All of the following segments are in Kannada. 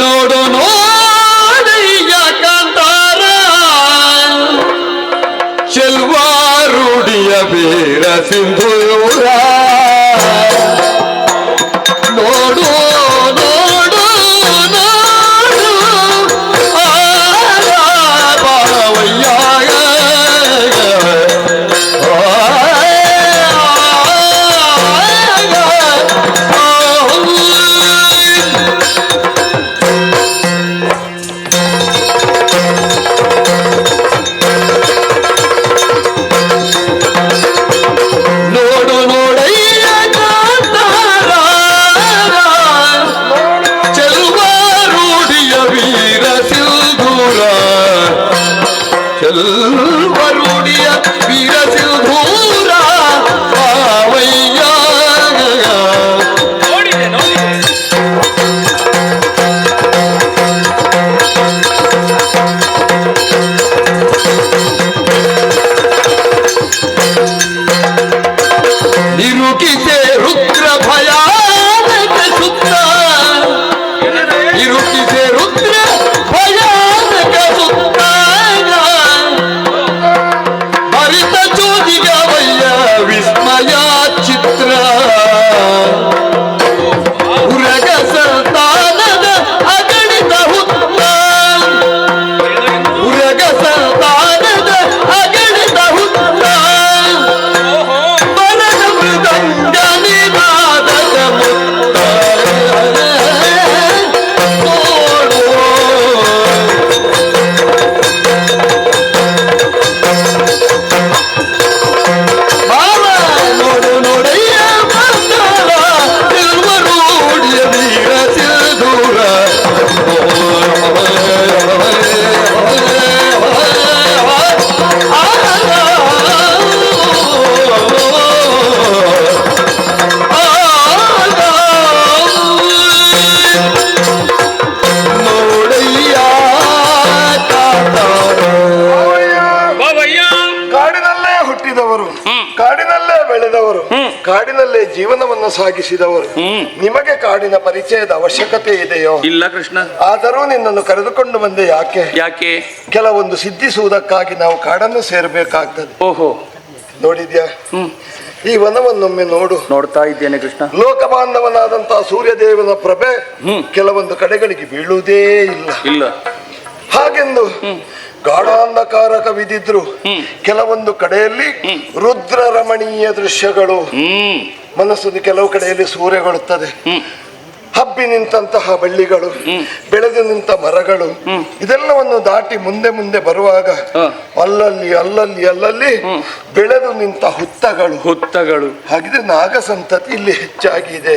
ನೋಡು ನೋಡಯ್ಯ ಕಾಂತಾರ ಚೆಲ್ವಾರುಡಿಯ ವೀರ ಸಿಂಧೂರ ನೋಡು ನೋಡು ನೋಡು ಬಾವಯ್ಯ ವರುಡಿಯ ವೀರ ಸಿಂಧೂರ ಬಾವಯ್ಯ ನಿರುಕಿಸೆ ರುದ್ರ ಭಯಾನಕ ಸುತ್ತ ನಿರುಕಿಸೆ ರುದ್ರ ಭಯಾನಕ ಸುತ್ತ ವಿಸ್ಮಯ ಚಿತ್ರ ಉರಗ ಸಂತಾನದ ಅಗಣಿತ ಹುತ್ತ ಉರಗ ಸಂತಾನದ ಅಗಣಿತ ಹುತ್ತ ಮನದ ಮೃದಂಗ ನಿನಾದದ ಮುತ್ತ ಕಾಡಿನಲ್ಲೇ ಬೆಳೆದವರು, ಕಾಡಿನಲ್ಲೇ ಜೀವನವನ್ನು ಸಾಗಿಸಿದವರು. ನಿಮಗೆ ಕಾಡಿನ ಪರಿಚಯದ ಅವಶ್ಯಕತೆ ಇದೆಯೋ? ಇಲ್ಲ ಕೃಷ್ಣ. ಆದರೂ ನಿನ್ನನ್ನು ಕರೆದುಕೊಂಡು ಬಂದೆ. ಯಾಕೆ? ಕೆಲವೊಂದು ಸಿದ್ಧಿಸುವುದಕ್ಕಾಗಿ ನಾವು ಕಾಡನ್ನು ಸೇರಬೇಕಾಗ್ತದೆ. ಓಹೋ, ನೋಡಿದ್ಯಾ? ಈ ವನವನ್ನೊಮ್ಮೆ ನೋಡು. ನೋಡ್ತಾ ಇದ್ದೇನೆ ಕೃಷ್ಣ. ಲೋಕಬಾಂಧವನಾದಂತಹ ಸೂರ್ಯದೇವನ ಪ್ರಭೆ ಕೆಲವೊಂದು ಕಡೆಗಳಿಗೆ ಬೀಳುವುದೇ ಇಲ್ಲ. ಹಾಗೆಂದು ಗಾಢಾಂಧಕಾರ ಕವಿದಿದ್ರು ಕೆಲವೊಂದು ಕಡೆಯಲ್ಲಿ ರುದ್ರ ರಮಣೀಯ ದೃಶ್ಯಗಳು ಮನಸ್ಸನ್ನು, ಕೆಲವು ಕಡೆಯಲ್ಲಿ ಸೂರ್ಯಗೊಳ್ಳುತ್ತದೆ. ಹಬ್ಬಿ ನಿಂತಹ ಬಳ್ಳಿಗಳು, ಬೆಳೆದು ನಿಂತ ಮರಗಳು, ಇದೆಲ್ಲವನ್ನು ದಾಟಿ ಮುಂದೆ ಮುಂದೆ ಬರುವಾಗ ಅಲ್ಲಲ್ಲಿ ಬೆಳೆದು ನಿಂತ ಹುತ್ತಗಳು. ಹಾಗಿದ್ರೆ ನಾಗ ಸಂತತಿ ಇಲ್ಲಿ ಹೆಚ್ಚಾಗಿ ಇದೆ.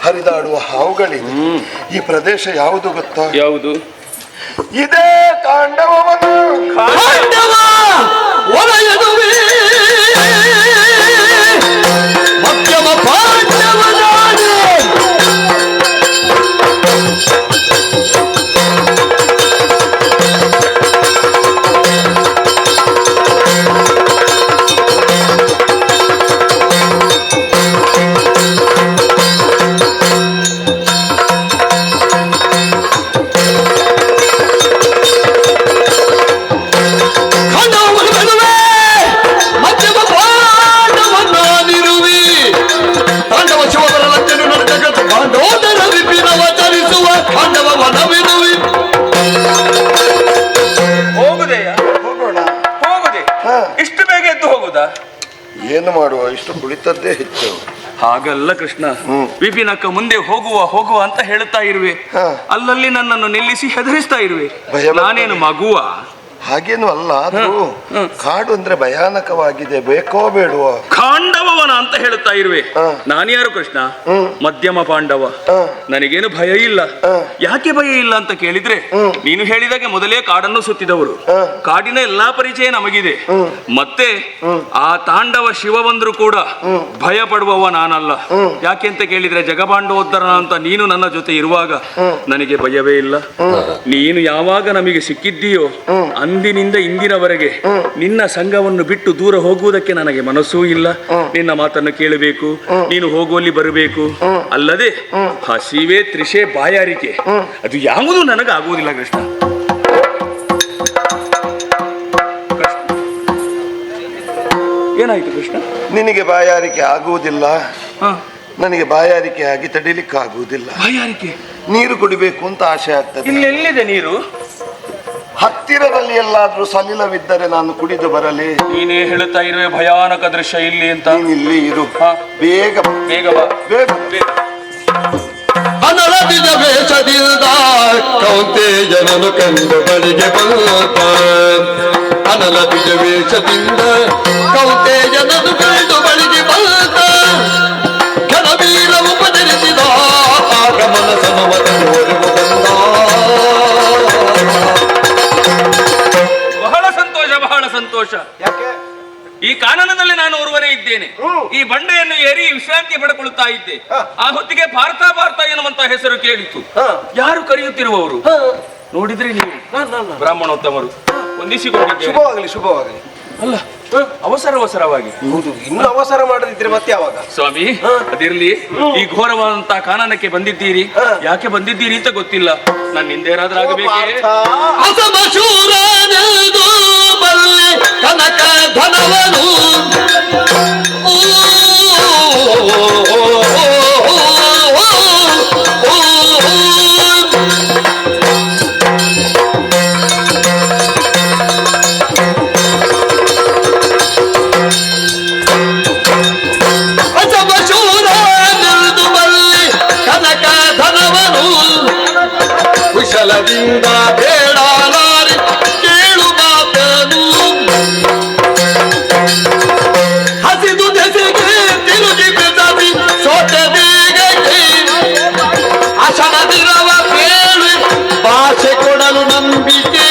ಹರಿದಾಡುವ ಹಾವುಗಳಿವೆ. ಈ ಪ್ರದೇಶ ಯಾವುದು ಗೊತ್ತಾ? ಯಾವುದು? ಇದೇ ಕಾಂಡವವನ್ನು ಒಲೆಯದುವೆ ಮಧ್ಯಮ ಪಾಂಡವನಾದೆ ಏನು ಮಾಡುವ, ಇಷ್ಟು ಕುಳಿತದ್ದೇ ಹೆಚ್ಚು. ಹಾಗಲ್ಲ ಕೃಷ್ಣ, ವಿಪಿನಕ್ಕ ಮುಂದೆ ಹೋಗುವ ಅಂತ ಹೇಳುತ್ತಾ ಇರುವೆ. ಅಲ್ಲಲ್ಲಿ ನನ್ನನ್ನು ನಿಲ್ಲಿಸಿ ಹೆದರಿಸ್ತಾ ಇರುವೆ. ನಾನೇನು ಮಗುವ? ಹಾಗೇನು ಅಲ್ಲ. ಆದ್ರೂ ಕಾಡು ಅಂದ್ರೆ ಭಯಾನಕವಾಗಿದೆ. ಬೇಕೋ ಬೇಡುವ? ಖಾಂಡವನ ಅಂತ ಹೇಳುತ್ತಾ ಇರುವೆ. ನಾನ್ಯಾರು ಕೃಷ್ಣ? ಮಧ್ಯಮ ಪಾಂಡವ. ನನಗೇನು ಭಯ ಇಲ್ಲ. ಯಾಕೆ ಭಯ ಇಲ್ಲ ಅಂತ ಕೇಳಿದ್ರೆ, ನೀನು ಹೇಳಿದಾಗೆ ಮೊದಲೇ ಕಾಡನ್ನು ಸುತ್ತಿದವರು, ಕಾಡಿನ ಎಲ್ಲಾ ಪರಿಚಯ ನಮಗಿದೆ. ಮತ್ತೆ ಆ ತಾಂಡವ ಶಿವ ಬಂದ್ರು ಕೂಡ ಭಯ ಪಡುವವ ನಾನಲ್ಲ. ಯಾಕೆ ಅಂತ ಕೇಳಿದ್ರೆ, ಜಗಬಾಂಡೋದ್ಧರನ ಅಂತ ನೀನು ನನ್ನ ಜೊತೆ ಇರುವಾಗ ನನಗೆ ಭಯವೇ ಇಲ್ಲ. ನೀನು ಯಾವಾಗ ನಮಗೆ ಸಿಕ್ಕಿದ್ದೀಯೋ ಅಂದಿನಿಂದ ಇಂದಿನವರೆಗೆ ನಿನ್ನ ಸಂಘವನ್ನು ಬಿಟ್ಟು ದೂರ ಹೋಗುವುದಕ್ಕೆ ನನಗೆ ಮನಸ್ಸೂ ಇಲ್ಲ. ನಿನ್ನ ಮಾತನ್ನು ಕೇಳಬೇಕು, ನೀನು ಹೋಗುವಲ್ಲಿ ಬರಬೇಕು. ಅಲ್ಲದೆ ಹಸಿವೆ, ತ್ರಿಷೆ, ಬಾಯಾರಿಕೆ ಅದು ಯಾವುದೂ ನನಗಾಗುವುದಿಲ್ಲ ಕೃಷ್ಣ. ಏನಾಯ್ತು ಕೃಷ್ಣ? ನಿನಗೆ ಬಾಯಾರಿಕೆ ಆಗುವುದಿಲ್ಲ, ನನಗೆ ಬಾಯಾರಿಕೆ ಆಗಿ ತಡಿಲಿಕ್ಕೆ ಆಗುವುದಿಲ್ಲ. ಬಾಯಾರಿಕೆ ನೀರು ಕುಡಿಬೇಕು ಅಂತ ಆಸೆ ಆಗ್ತದೆ. ಇಲ್ಲೆಲ್ಲಿದೆ ನೀರು? ಹತ್ತಿರದಲ್ಲಿ ಎಲ್ಲಾದ್ರೂ ಸಲಿಲವಿದ್ದರೆ ನಾನು ಕುಡಿದು ಬರಲಿ. ನೀನೇ ಹೇಳುತ್ತಾ ಇರುವೆ ಭಯಾನಕ ದೃಶ್ಯ ಇಲ್ಲಿ ಅಂತ. ನೀನು ಇಲ್ಲಿ ಇರು, ಬೇಗ ಬೇಗ ಬಾ, ಬೇಗ ಬೇಗ. ಅನಲದಿದ ವೇಷದಿಂದ ಕೌಂತೆಯನನ್ನು ಕಂಡು ಬಳಿಗೆ ಬಂತ. ಅನಲದಿದ ವೇಷದಿಂದ ಕೌಂತೆಯನನ್ನು ಕಂಡು ಬಳಿಗೆ ಬಂತ. ಘನವೀರ ಉಪಚರಿಸಿದ ಆಗಮನ ಸಮವತನು ಹೊರಗು ಬಂದ. ಬಹಳ ಸಂತೋಷ, ಬಹಳ ಸಂತೋಷ. ಯಾಕೆ? ಈ ಕಾನನದಲ್ಲಿ ನಾನು ಒರುವನೇ ಇದ್ದೇನೆ. ಈ ಬಂಡೆಯನ್ನು ಏರಿ ವಿಶ್ರಾಂತಿ ಪಡೆದುಕೊಳ್ಳುತ್ತಾ ಇದ್ದೆ. ಆ ಹೊತ್ತಿಗೆ ಪಾರ್ಥ ಪಾರ್ಥ ಎನ್ನುವಂತ ಹೆಸರು ಕೇಳಿತು. ಯಾರು ಕರೆಯುತ್ತಿರುವವರು? ನೋಡಿದ್ರೆ ನೀವು ಬ್ರಾಹ್ಮಣೋತ್ತಮರು. ವಂದಿಸಿಕೊಂಡಿದ್ದೇನೆ. ಶುಭವಾಗಲಿ, ಶುಭವಾಗಲಿ. ಅಲ್ಲ, ಅವಸರ ಅವಸರವಾಗಿ. ಹೌದು, ಇನ್ನು ಅವಸರ ಮಾಡದಿದ್ರೆ ಮತ್ತೆ ಯಾವಾಗ? ಸ್ವಾಮಿ, ಅದಿರ್ಲಿ. ಈ ಘೋರವಾದಂತಹ ಕಾನನಕ್ಕೆ ಬಂದಿದ್ದೀರಿ. ಯಾಕೆ ಬಂದಿದ್ದೀರಿ ಅಂತ ಗೊತ್ತಿಲ್ಲ. ನಾನು ನಿಂದೇನಾದ್ರೂ ಆಗಬೇಕೇ? ಅಸಮಶೂರನೆಂದು ಬಲ್ಲೆ ಕನಕ ಧನವನು. ಅಸಮಶೂರನೆಂದು ಬಲ್ಲೆ ಕನಕ ಧನವನು. ಕುಶಲದಿಂದ ಬೇಡಲಾರಿ ಕೇಳು ಮಾತನು. ಹಸಿದು ದೆಸೆಗೆ ತಿರುಗಿ ಬೆಸದಿ ಸೋತೆ ಬೇಗಕ್ಕೆ. ಅಶನದಿರವ ಕೇಳಿ ಭಾಷೆ ಕೊಡಲು ನಂಬಿಕೆ.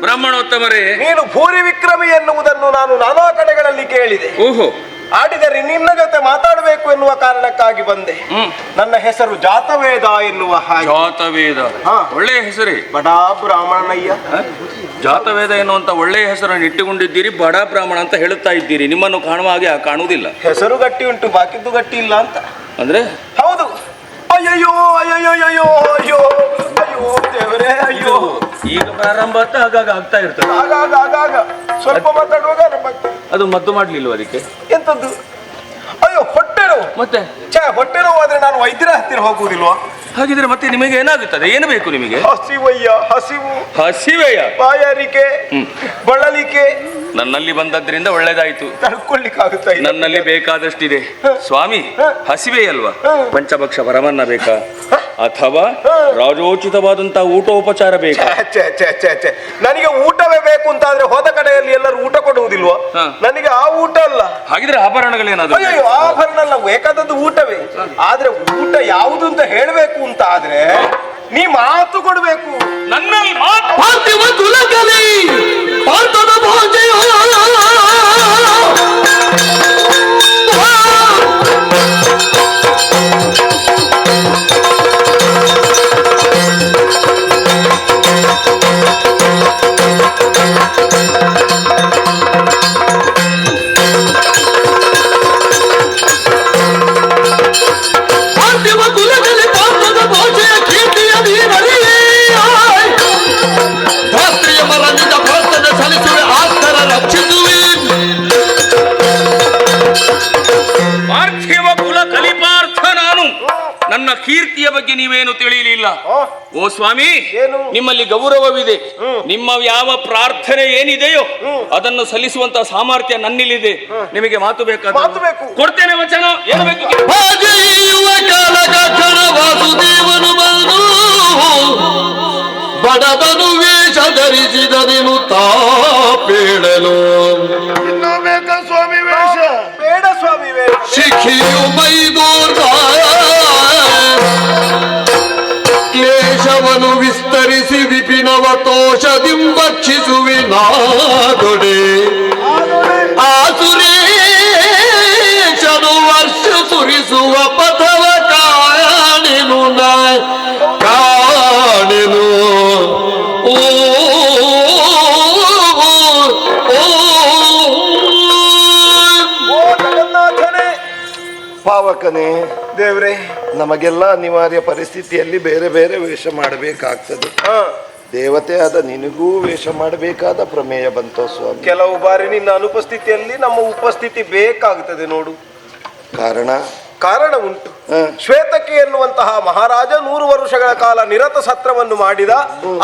ಬ್ರಾಹ್ಮಣೋತ್ತಮರೇ, ನೀನು ಭೂರಿ ವಿಕ್ರಮಿ ಎನ್ನುವುದನ್ನು ನಾನು ನಾನಾ ಕಡೆಗಳಲ್ಲಿ ಕೇಳಿದೆ. ಓಹೋ, ಆಡಿದರೆ ನಿನ್ನ ಜೊತೆ ಮಾತಾಡಬೇಕು ಎನ್ನುವ ಕಾರಣಕ್ಕಾಗಿ ಬಂದೆ. ನನ್ನ ಹೆಸರು ಜಾತವೇದ ಎನ್ನುವ ಹಾಗೆ. ಜಾತವೇದ ಒಳ್ಳೆಯ ಹೆಸರೇ. ಬಡಾ ಬ್ರಾಹ್ಮಣಯ್ಯ. ಜಾತವೇದ ಎನ್ನುವಂತ ಒಳ್ಳೆಯ ಹೆಸರನ್ನು ಇಟ್ಟುಕೊಂಡಿದ್ದೀರಿ. ಬಡ ಬ್ರಾಹ್ಮಣ ಅಂತ ಹೇಳುತ್ತಾ ಇದ್ದೀರಿ. ನಿಮ್ಮನ್ನು ಕಾಣುವ ಹಾಗೆ ಕಾಣುವುದಿಲ್ಲ. ಹೆಸರು ಗಟ್ಟಿ ಉಂಟು, ಬಾಕಿದ್ದು ಗಟ್ಟಿ ಇಲ್ಲ ಅಂತ. ಅಂದ್ರೆ ಹೌದು. ಅಯ್ಯಯ್ಯೋ ಅಯ್ಯಯ್ಯೋ ಅಯ್ಯೋ ಅಯ್ಯೋ ಅಯ್ಯೋ ದೇವರೇ ಅಯ್ಯೋ. ಈಗ ಪ್ರಾರಂಭ ಅಂತ ಆಗಾಗ ಆಗ್ತಾ ಇರ್ತದೆ. ಆಗಾಗ ಆಗಾಗ ಸ್ವಲ್ಪ ಮಾತಾಡುವಾಗ ಆರಂಭ ಆಗ್ತದೆ. ಅದು ಮದ್ದು ಮಾಡ್ಲಿಲ್ವ ಅದಕ್ಕೆ? ಎಂತದ್ದು? ಅಯ್ಯೋ ಹೊಟ್ಟೆ ನೋವು. ಮತ್ತೆ ಹೊಟ್ಟೆ ನೋವು ಆದ್ರೆ ನಾನು ವೈದ್ಯರ ಹತ್ತಿರ ಹೋಗುವುದಿಲ್ವಾ? ಹಾಗಿದ್ರೆ ಮತ್ತೆ ನಿಮಗೆ ಏನಾಗುತ್ತದೆ? ಏನು ಬೇಕು ನಿಮಗೆ? ಹಸಿವಯ್ಯ, ಹಸಿವು, ಹಸಿವೆಯ, ಬಾಯಾರಿಕೆ, ಬಳಲಿಕೆ. ನನ್ನಲ್ಲಿ ಬಂದದ್ರಿಂದ ಒಳ್ಳೇದಾಯ್ತು. ತಡ್ಕೊಳ್ಳಿಕ್ಕಾಗುತ್ತಾ ಇಲ್ಲ. ನನ್ನಲ್ಲಿ ಬೇಕಾದಷ್ಟಿದೆ ಸ್ವಾಮಿ. ಹಸಿವೆ ಅಲ್ವಾ? ಪಂಚಭಕ್ಷ ಪರಮನ್ನ ಬೇಕಾ ಅಥವಾ ರಾಜೋಚಿತವಾದಂತಹ ಊಟೋಪಚಾರ ಬೇಕಾ? ನನಗೆ ಊಟವೇ ಬೇಕು ಅಂತ ಆದ್ರೆ ಹೋದ ಕಡೆಯಲ್ಲಿ ಎಲ್ಲರೂ ಊಟ ಕೊಡುವುದಿಲ್ವಾ? ನನಗೆ ಆ ಊಟ ಅಲ್ಲ. ಹಾಗಿದ್ರೆ ಆಭರಣಗಳೇನಾದ್ರು? ಅಯ್ಯೋ, ಆಭರಣ ಅಲ್ಲ, ಬೇಕಾದದ್ದು ಊಟವೇ. ಆದ್ರೆ ಊಟ ಯಾವುದು ಅಂತ ಹೇಳಬೇಕು ಅಂತ ಆದ್ರೆ ನೀ ಮಾತು ಕೊಡ್ಬೇಕು. ನನ್ನಲ್ಲಿ ಮಾತು. ಪಾರ್ಥಿವ ಕುಲಕಲಿ ಪಾರ್ಥದ ಭೋಜೆಯೋ. ಪಾರ್ಥಿವ ಕುಲಕಲಿ ಪಾರ್ಥದ ಭೋಜೆಯ ಕೀರ್ತಿಯ ನೀರಲಿ. ಧಾತ್ರಿಯ ಮರಳಿದ ಪ್ರಾರ್ಥನೆ ಸಲ್ಲಿಸುವೆ, ಆತ್ತರ ರಕ್ಷಿಸುವೆ. ಪಾರ್ಥಿವ ಕುಲ ಕಲಿಪಾರ್ಥ ನಾನು. ನನ್ನ ಕೀರ್ತಿಯ ಬಗ್ಗೆ ನೀವೇನು ತಿಳಿಯಲಿಲ್ಲ. ಓ ಸ್ವಾಮಿ, ನಿಮ್ಮಲ್ಲಿ ಗೌರವವಿದೆ. ನಿಮ್ಮ ಯಾವ ಪ್ರಾರ್ಥನೆ ಏನಿದೆಯೋ ಅದನ್ನು ಸಲ್ಲಿಸುವಂತ ಸಾಮರ್ಥ್ಯ ನನ್ನಿಲ್ಲಿದೆ. ನಿಮಗೆ ಮಾತು ಬೇಕಾದ ಕೊಡ್ತೇನೆ ವಚನ. ಏನು ಬೇಕು? ಹಾಗೆಯುವ ಕಾಲಕ ಕ್ಷಣ ವಾಸುದೇವನು ಬಂದು ಬಡದನು ವೇಷ ಧರಿಸಿದನು ತಾಪೇಳಲು. ಇನ್ನೂ ಬೇಕಾ ಸ್ವಾಮಿ ವೇಷ? ಬೇಡ ಸ್ವಾಮಿ ವೇಷ. ಶಿಖಿಯು ಮೈದೂರ್ದ ಕ್ಲೇಶವನು ವಿಸ್ತರಿಸಿ ವಿಪಿನವ ತೋಷ ಸಂತೋಷದಿಂಬಕ್ಷಿಸುವೆ ನಾದೊಡೆ ಆಸುರೇಶನು ವರ್ಷ ಸುರಿಸುವ ಪಥವ ಕಾಣೆನು ಕಾಣೆನು ಓ ಪಾವಕನೇ ದೇವ್ರೆ, ನಮಗೆಲ್ಲ ಅನಿವಾರ್ಯ ಪರಿಸ್ಥಿತಿಯಲ್ಲಿ ಬೇರೆ ಬೇರೆ ವೇಷ ಮಾಡಬೇಕಾಗ್ತದೆ. ದೇವತೆ ಆದ ನಿನಗೂ ವೇಷ ಮಾಡಬೇಕಾದ ಪ್ರಮೇಯ ಬಂತು ಸ್ವಾಮಿ. ಕೆಲವು ಬಾರಿ ನಿನ್ನ ಅನುಪಸ್ಥಿತಿಯಲ್ಲಿ ನಮ್ಮ ಉಪಸ್ಥಿತಿ ಬೇಕಾಗುತ್ತದೆ ನೋಡು. ಕಾರಣ ಉಂಟು. ಶ್ವೇತಕ್ಕೆ ಎನ್ನುವಂತಹ ಮಹಾರಾಜ 100 ವರ್ಷಗಳ ಕಾಲ ನಿರತ ಸತ್ರವನ್ನು ಮಾಡಿದ.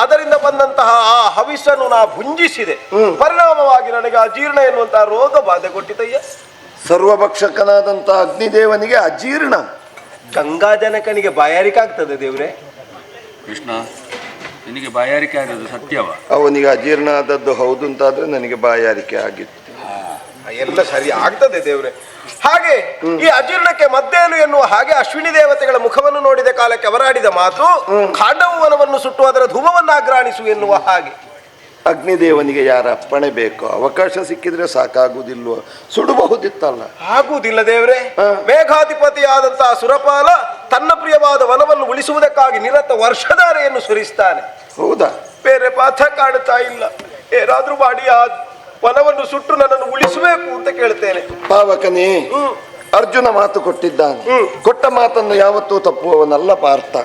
ಅದರಿಂದ ಬಂದಂತಹ ಆ ಹವಿಸ್ಸನ್ನು ನಾ ಭುಂಜಿಸಿದೆ. ಪರಿಣಾಮವಾಗಿ ನನಗೆ ಅಜೀರ್ಣ ಎನ್ನುವಂತಹ ರೋಗ ಬಾಧೆ ಕೊಟ್ಟಿತಯ್ಯ. ಸರ್ವಭಕ್ಷಕನಾದಂತ ಅಗ್ನಿದೇವನಿಗೆ ಅಜೀರ್ಣ, ಗಂಗಾಜನಕನಿಗೆ ಬಾಯಾರಿಕೆ ಆಗ್ತದೆ ದೇವ್ರೆ. ಕೃಷ್ಣ, ನಿನಗೆ ಬಾಯಾರಿಕೆ ಆದದ್ದು ಸತ್ಯವ? ಅವನಿಗೆ ಅಜೀರ್ಣ ಆದದ್ದು ಹೌದು ಅಂತಾದ್ರೆ ನನಗೆ ಬಾಯಾರಿಕೆ ಆಗಿತ್ತು. ಎಲ್ಲ ಸರಿ ಆಗ್ತದೆ ದೇವ್ರೆ. ಹಾಗೆ ಈ ಅಜೀರ್ಣಕ್ಕೆ ಮದ್ದೇನು ಎನ್ನುವ ಹಾಗೆ ಅಶ್ವಿನಿ ದೇವತೆಗಳ ಮುಖವನ್ನು ನೋಡಿದ ಕಾಲಕ್ಕೆ ಅವರಾಡಿದ ಮಾತು ಖಾಂಡವನವನ್ನು ಸುಟ್ಟು ಅದರ ಧೂಮವನ್ನು ಅಗ್ರಾಣಿಸು ಎನ್ನುವ ಹಾಗೆ. ಅಗ್ನಿದೇವನಿಗೆ ಯಾರ ಅಪ್ಪಣೆ ಬೇಕೋ, ಅವಕಾಶ ಸಿಕ್ಕಿದ್ರೆ ಸಾಕಾಗುವುದಿಲ್ವ? ಸುಡಬಹುದಿತ್ತಲ್ಲ. ಆಗುವುದಿಲ್ಲ ದೇವ್ರೆ. ಮೇಘಾಧಿಪತಿಯಾದಂತಹ ಸುರಪಾಲ ತನ್ನ ಪ್ರಿಯವಾದ ವನವನ್ನು ಉಳಿಸುವುದಕ್ಕಾಗಿ ನಿರತ ವರ್ಷಧಾರೆಯನ್ನು ಸುರಿಸ್ತಾನೆ. ಹೌದಾ? ಬೇರೆ ಪಾಠ ಕಾಣುತ್ತಾ ಇಲ್ಲ. ಏನಾದ್ರೂ ಮಾಡಿ ಆ ವನವನ್ನು ಸುಟ್ಟು ನನ್ನನ್ನು ಉಳಿಸಬೇಕು ಅಂತ ಕೇಳ್ತೇನೆ. ಪಾವಕನೇ, ಅರ್ಜುನ ಮಾತು ಕೊಟ್ಟಿದ್ದಾನೆ. ಕೊಟ್ಟ ಮಾತನ್ನು ಯಾವತ್ತೂ ತಪ್ಪುವವನಲ್ಲ ಪಾರ್ಥ.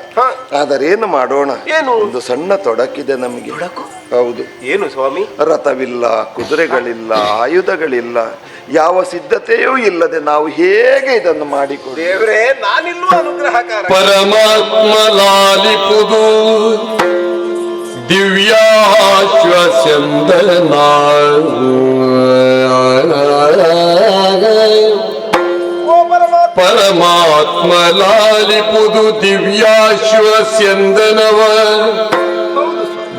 ಆದರೆ ಏನು ಮಾಡೋಣ? ಏನು? ಒಂದು ಸಣ್ಣ ತೊಡಕಿದೆ ನಮಗೆ. ಹೌದು. ಏನು ಸ್ವಾಮಿ? ರಥವಿಲ್ಲ, ಕುದುರೆಗಳಿಲ್ಲ, ಆಯುಧಗಳಿಲ್ಲ, ಯಾವ ಸಿದ್ಧತೆಯೂ ಇಲ್ಲದೆ ನಾವು ಹೇಗೆ ಇದನ್ನು ಮಾಡಿಕೊಡು? ದೇವ್ರೆ, ನಾನಿಲ್ಲೂ ಅನುಗ್ರಹಕಾರ. ಪರಮಾತ್ಮ ಲಾಲಿಪುದು ದಿವ್ಯಾಶ್ವಸಂದನ ಪರಮಾತ್ಮ ಲಾಲಿಪುದು ದಿವ್ಯಾಶ್ವಸ್ಯಂದನವ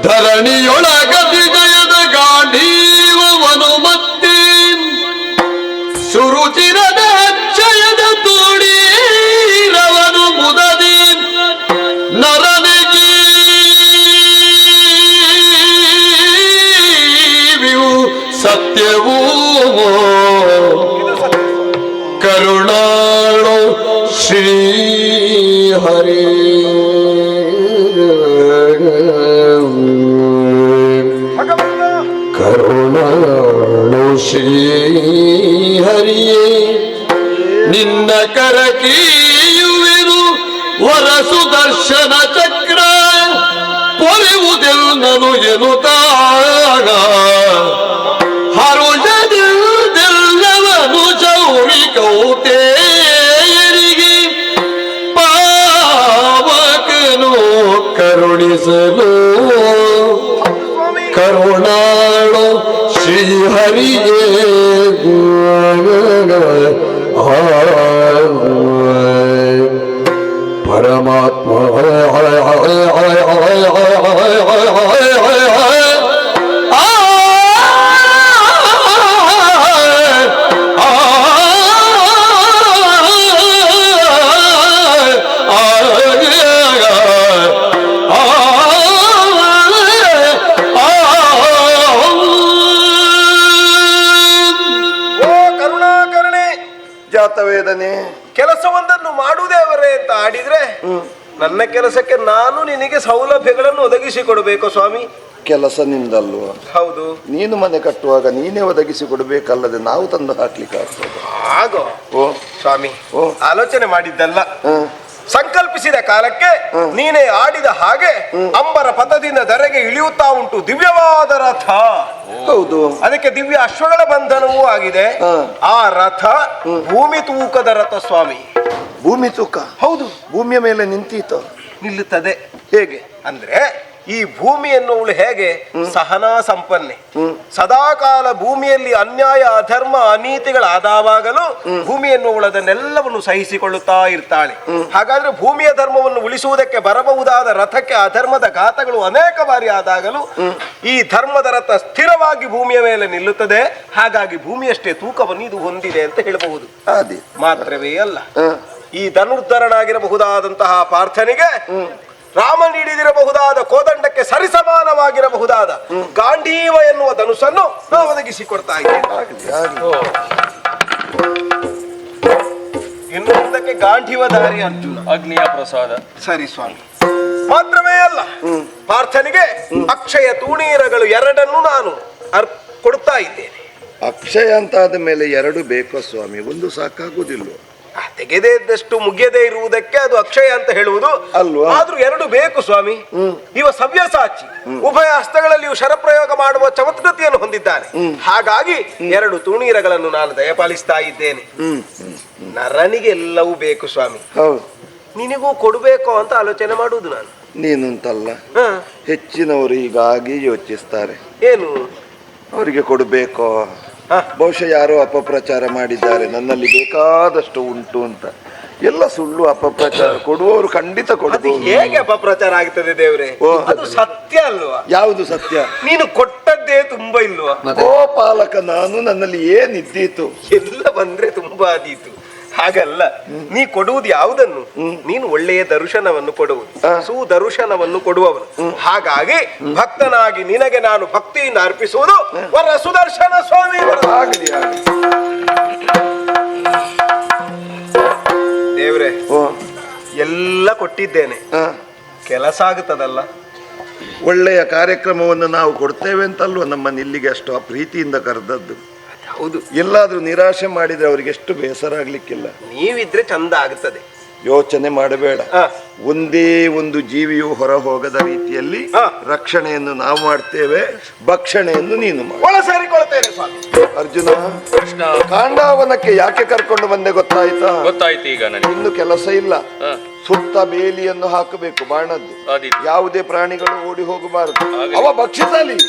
ಧರಣಿಯೊಳಗತಿ ಜಯದ ಗಾಂಧೀವನು ಮತ್ತೆ ಸುರುಚಿರದ ಅಕ್ಷಯದ ತೋಡೀರವನು ಮುದದಿ ನರನಿಗೆ ಸತ್ಯವೂ ಕರುಣಾಳು ಶ್ರೀ ಹರಿ ಕರುಣಾಳು ಶ್ರೀ ಹರಿಯೇ ನಿನ್ನ ಕರಕೀಯುವೆನು ವರ ಸುದರ್ಶನ ಚಕ್ರ ಪೊರೆಯುವುದೆಲ್ಲನು ಎನ್ನುತ್ತಾಗ ಹರುಷದೆಲ್ಲವನು ಚೌರಿ ಕೌತೇಯರಿಗೆ ಪಾವಕನು ಕರುಣಿಸಲು ಕರುಣಾಳು ಶ್ರೀಹರಿಯೇ ಪರಮಾತ್ಮ ವೇದನೆ ಕೆಲಸವೊಂದನ್ನು ಮಾಡುವುದೇವರೇ ಅಂತ ಆಡಿದ್ರೆ ನನ್ನ ಕೆಲಸಕ್ಕೆ ನಾನು ನಿನಗೆ ಸೌಲಭ್ಯಗಳನ್ನು ಒದಗಿಸಿಕೊಡಬೇಕು ಸ್ವಾಮಿ. ಕೆಲಸ ನಿಂದಲ್ವ? ಹೌದು. ನೀನು ಮನೆ ಕಟ್ಟುವಾಗ ನೀನೇ ಒದಗಿಸಿ ಕೊಡಬೇಕಲ್ಲದೆ ನಾವು ತಂದು ಹಾಕ್ಲಿಕ್ಕೆ ಆಗ್ತದೆ? ಆಗೋ ಸ್ವಾಮಿ, ಆಲೋಚನೆ ಮಾಡಿದ್ದಲ್ಲ. ಸಂಕಲ್ಪಿಸಿದ ಕಾಲಕ್ಕೆ ನೀನೇ ಆಡಿದ ಹಾಗೆ ಅಂಬರ ಪಥದಿಂದ ಧರೆಗೆ ಇಳಿಯುತ್ತಾ ಉಂಟು ದಿವ್ಯವಾದ ರಥ. ಹೌದು. ಅದಕ್ಕೆ ದಿವ್ಯ ಅಶ್ವಗಳ ಬಂಧನವೂ ಆಗಿದೆ. ಆ ರಥ ಭೂಮಿ ತೂಕದ ರಥ ಸ್ವಾಮಿ. ಭೂಮಿ ತೂಕ? ಹೌದು. ಭೂಮಿಯ ಮೇಲೆ ನಿಂತೀತು ನಿಲ್ಲುತ್ತದೆ. ಹೇಗೆ ಅಂದ್ರೆ ಈ ಭೂಮಿ ಎನ್ನುವಳು ಹೇಗೆ ಸಹನಾ ಸಂಪನ್ನೆ. ಸದಾಕಾಲ ಭೂಮಿಯಲ್ಲಿ ಅನ್ಯಾಯ ಅಧರ್ಮ ಅನೀತಿಗಳಾದವಾಗಲೂ ಭೂಮಿ ಎನ್ನುವಳು ಅದನ್ನೆಲ್ಲವನ್ನು ಸಹಿಸಿಕೊಳ್ಳುತ್ತಾ ಇರ್ತಾಳೆ. ಹಾಗಾದ್ರೆ ಭೂಮಿಯ ಧರ್ಮವನ್ನು ಉಳಿಸುವುದಕ್ಕೆ ಬರಬಹುದಾದ ರಥಕ್ಕೆ ಅಧರ್ಮದ ಘಾತಗಳು ಅನೇಕ ಬಾರಿ ಆದಾಗಲೂ ಈ ಧರ್ಮದ ರಥ ಸ್ಥಿರವಾಗಿ ಭೂಮಿಯ ಮೇಲೆ ನಿಲ್ಲುತ್ತದೆ. ಹಾಗಾಗಿ ಭೂಮಿಯಷ್ಟೇ ತೂಕವನ್ನು ಇದು ಹೊಂದಿದೆ ಅಂತ ಹೇಳಬಹುದು. ಮಾತ್ರವೇ ಅಲ್ಲ, ಈ ಧನುರ್ಧರನಾಗಿರಬಹುದಾದಂತಹ ಪಾರ್ಥನಿಗೆ ರಾಮ ನೀಡಿದಿರಬಹುದಾದ ಕೋದಂಡಕ್ಕೆ ಸರಿಸಮಾನವಾಗಿರಬಹುದಾದ ಗಾಂಧೀವ ಎನ್ನುವ ಧನುಸನ್ನು ನಾವು ಒದಗಿಸಿಕೊಡ್ತಾ ಇದ್ದೇವೆ. ಇನ್ನು ಮುಂದಕ್ಕೆ ಗಾಂಧೀವಧಾರಿ ಅರ್ಜುನ, ಅಗ್ನಿಯ ಪ್ರಸಾದ. ಸರಿ ಸ್ವಾಮಿ. ಮಾತ್ರವೇ ಅಲ್ಲ, ಪಾರ್ಥನಿಗೆ ಅಕ್ಷಯ ತೂಣೀರಗಳು ಎರಡನ್ನು ನಾನು ಕೊಡ್ತಾ ಇದ್ದೇನೆ. ಅಕ್ಷಯ ಅಂತ ಆದ ಮೇಲೆ ಎರಡು ಬೇಕೋ ಸ್ವಾಮಿ? ಒಂದು ಸಾಕಾಗುವುದಿಲ್ಲ. ತೆಗೆದೇ ಇದ್ದಷ್ಟು ಮುಗಿಯದೇ ಇರುವುದಕ್ಕೆ ಅದು ಅಕ್ಷಯ ಅಂತ ಹೇಳುವುದು ಅಲ್ವಾ? ಆದ್ರೂ ಎರಡು ಬೇಕು ಸ್ವಾಮಿ. ಇವ ಸವ್ಯಸಾಚಿ, ಉಭಯ ಹಸ್ತಗಳಲ್ಲಿಯೂ ಶರಪ್ರಯೋಗ ಮಾಡುವ ಚಮತ್ಕೃತಿಯನ್ನು ಹೊಂದಿದ್ದಾನೆ. ಹಾಗಾಗಿ ಎರಡು ತುಣೀರಗಳನ್ನು ನಾನು ದಯಪಾಲಿಸ್ತಾ ಇದ್ದೇನೆ. ನರನಿಗೆ ಎಲ್ಲವೂ ಬೇಕು ಸ್ವಾಮಿ. ನಿನಗೂ ಕೊಡಬೇಕು ಅಂತ ಆಲೋಚನೆ ಮಾಡುವುದು ನಾನು. ನೀನುಂಟಲ್ಲ, ಹೆಚ್ಚಿನವರು ಹೀಗಾಗಿ ಯೋಚಿಸ್ತಾರೆ, ಏನು ಅವರಿಗೆ ಕೊಡಬೇಕೋ, ಬಹುಶಃ ಯಾರೋ ಅಪಪ್ರಚಾರ ಮಾಡಿದ್ದಾರೆ ನನ್ನಲ್ಲಿ ಬೇಕಾದಷ್ಟು ಉಂಟು ಅಂತ. ಎಲ್ಲ ಸುಳ್ಳು ಅಪಪ್ರಚಾರ. ಕೊಡುವವರು ಖಂಡಿತ ಕೊಡಬಹುದು. ಹೇಗೆ ಅಪಪ್ರಚಾರ ಆಗ್ತದೆ ದೇವ್ರೆ? ಅದು ಸತ್ಯ ಅಲ್ವಾ? ಯಾವುದು ಸತ್ಯ? ನೀನು ಕೊಟ್ಟದ್ದೇ ತುಂಬಾ ಇಲ್ವಾ? ಗೋಪಾಲಕ ನಾನು, ನನ್ನಲ್ಲಿ ಏನಿದ್ದೀತು ಎಲ್ಲ ಬಂದ್ರೆ ತುಂಬಾ ಆದೀತು. ಹಾಗಲ್ಲ, ನೀ ಕೊಡುವುದು ಯಾವುದನ್ನು? ನೀನು ಒಳ್ಳೆಯ ದರ್ಶನವನ್ನು ಕೊಡುವುದು, ಸುದರ್ಶನವನ್ನು ಕೊಡುವವನು. ಹಾಗಾಗಿ ಭಕ್ತನಾಗಿ ನಿನಗೆ ನಾನು ಭಕ್ತಿಯಿಂದ ಅರ್ಪಿಸುವುದು ವರ ಸುದರ್ಶನ ಸ್ವಾಮಿ. ದೇವ್ರೆ, ಎಲ್ಲ ಕೊಟ್ಟಿದ್ದೇನೆ, ಕೆಲಸ ಆಗುತ್ತದಲ್ಲ? ಒಳ್ಳೆಯ ಕಾರ್ಯಕ್ರಮವನ್ನು ನಾವು ಕೊಡ್ತೇವೆ ಅಂತಲ್ವ ನಮ್ಮನ್ನು ಇಲ್ಲಿಗೆ ಅಷ್ಟು ಪ್ರೀತಿಯಿಂದ ಕರೆದದ್ದು. ಹೌದು. ಎಲ್ಲಾದ್ರೂ ನಿರಾಶೆ ಮಾಡಿದ್ರೆ ಅವರಿಗೆ ಎಷ್ಟು ಬೇಸರ ಆಗ್ಲಿಕ್ಕಿಲ್ಲ. ನೀವಿದ್ರೆ ಚಂದ ಆಗುತ್ತದೆ. ಯೋಚನೆ ಮಾಡಬೇಡ. ಒಂದೇ ಒಂದು ಜೀವಿಯು ಹೊರ ಹೋಗದ ರೀತಿಯಲ್ಲಿ ರಕ್ಷಣೆಯನ್ನು ನಾವು ಮಾಡ್ತೇವೆ, ಭಕ್ಷಣೆಯನ್ನು ನೀನು ಸೇರಿಕೊಳ್ತೇನೆ ಸ್ವಾಮಿ. ಅರ್ಜುನ, ಕಾಂಡಾವನಕ್ಕೆ ಯಾಕೆ ಕರ್ಕೊಂಡು ಬಂದೆ ಗೊತ್ತಾಯ್ತಾ? ಗೊತ್ತಾಯ್ತು. ಈಗ ನನಗೆ ಇನ್ನು ಕೆಲಸ ಇಲ್ಲ. ಸುತ್ತ ಬೇಲಿಯನ್ನು ಹಾಕಬೇಕು ಬಾಣದ್ದು. ಯಾವುದೇ ಪ್ರಾಣಿಗಳು ಓಡಿ ಹೋಗಬಾರದು. ಅವ ಭಕ್ಷಿಸಲಿ.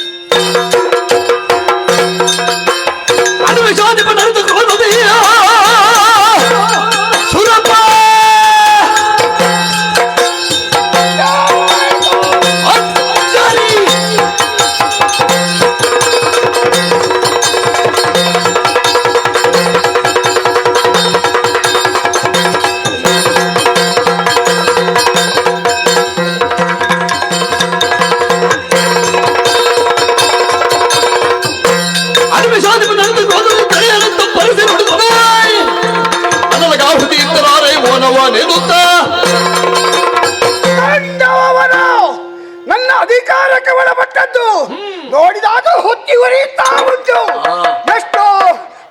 ನನ್ನ ಅಧಿಕಾರಕ್ಕೆ ಒಳಪಟ್ಟದ್ದು ನೋಡಿದಾಗ ಹೊತ್ತಿ ಉರಿಯುತ್ತಾ ಉಂಟು. ಎಷ್ಟೋ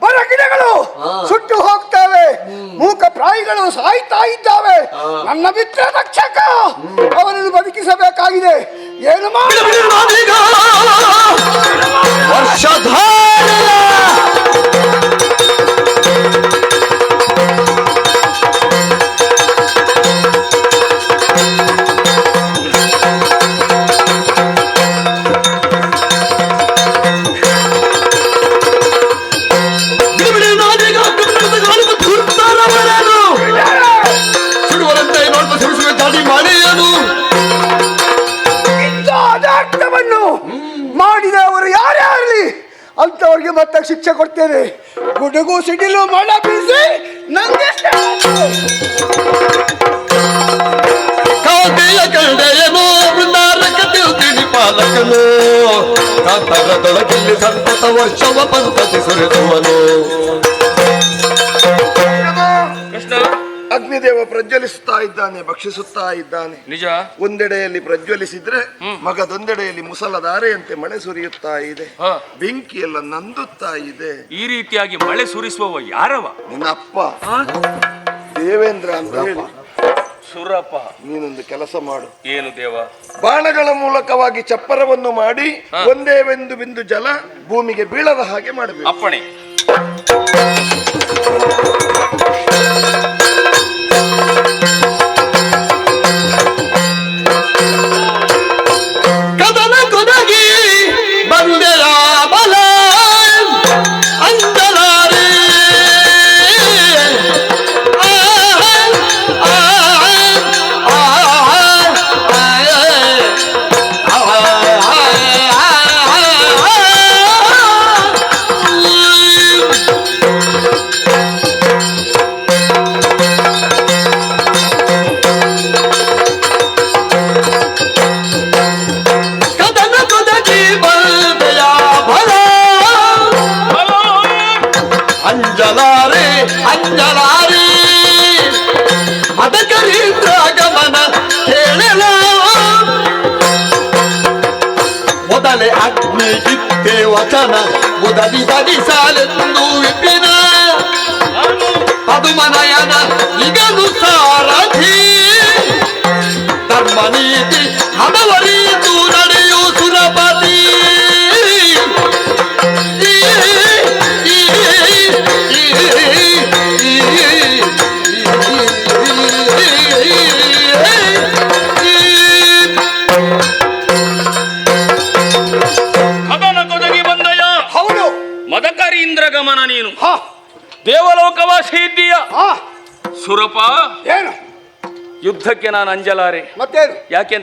ಮರ ಗಿಡಗಳು ಸುಟ್ಟು ಹೋಗ್ತವೆ, ಮೂಕ ಪ್ರಾಣಿಗಳು ಸಾಯ್ತಾ ಇದ್ದಾವೆ. ನನ್ನ ಮಿತ್ರ ರಕ್ಷಕ ಅವನನ್ನು ಬದುಕಿಸಬೇಕಾಗಿದೆ. ಏನು ಮಾಡಿ ಮಾಡಿದವರು ಯಾರೇ ಆಗಲಿ ಅಂತವ್ರಿಗೆ ಮತ್ತೆ ಶಿಕ್ಷೆ ಕೊಡ್ತೇನೆ. ಗುಡುಗು ಸಿಡಿಲು ಮಳೆ ಬೀಸಿ ನಂಗೆ ಪಾಲಕನು ಕಾತರದೊಳಗಿಲ್ಲಿ ಸಂತತ ವರ್ಷವ ಪಂಥತಿ ಸುರಿದುವನು. ಅಗ್ನಿದೇವ ಪ್ರಜ್ವಲಿಸುತ್ತಾ ಇದ್ದಾನೆ, ಭಕ್ಷಿಸುತ್ತಾ ಇದ್ದಾನೆ. ನಿಜ. ಒಂದೆಡೆಯಲ್ಲಿ ಪ್ರಜ್ವಲಿಸಿದ್ರೆ ಮಗದೊಂದೆಡೆಯಲ್ಲಿ ಮುಸಲಧಾರೆಯಂತೆ ಮಳೆ ಸುರಿಯುತ್ತಾ ಇದೆ, ಬೆಂಕಿಯೆಲ್ಲ ನಂದುತ್ತಾ ಇದೆ. ಈ ರೀತಿಯಾಗಿ ಮಳೆ ಸುರಿಸುವವ ಯಾರವ? ನಿನ್ನ ಅಪ್ಪ ದೇವೇಂದ್ರ ಅಂತ ಹೇಳಿ. ಸುರಪ್ಪ, ನೀನೊಂದು ಕೆಲಸ ಮಾಡು. ಏನು ದೇವ? ಬಾಣಗಳ ಮೂಲಕವಾಗಿ ಚಪ್ಪರವನ್ನು ಮಾಡಿ ಒಂದೇ ಒಂದು ಬಿಂದು ಜಲ ಭೂಮಿಗೆ ಬೀಳದ ಹಾಗೆ ಮಾಡಬೇಕು. ಅಪ್ಪಣೆ. ಕದನ ಕೊದಗಿ ಬಂದೆಯ ಬಲ ಅಂದಲಾರೆ ನಿನಗಿತ್ತೆ ವಚನ ಮುದಲಿ ಬಡಿಸಾಲೆಂದು ವಿಪಿನ ಪದುಮನಯನ ನಿಗನು ಸಾರಥಿ ಧರ್ಮ ನೀತಿ ಹಣವರಿತು ನಡೆಯು ಸುರಪತಿ ಕದನ ಕೊದಗಿ ಬಂದಯ ಹೌದು. ಮದಕರೀಂದ್ರ ಗಮನ ನೀನು ಹಾ ದೇವಲೋಕವಾಸಿ ಇದ್ದೀಯ ಹಾ ಸುರಪ ಏನು ಯುದ್ಧಕ್ಕೆ ನಾನು ಅಂಜಲಾರೆ ಮತ್ತೇನು? ಯಾಕೆಂತ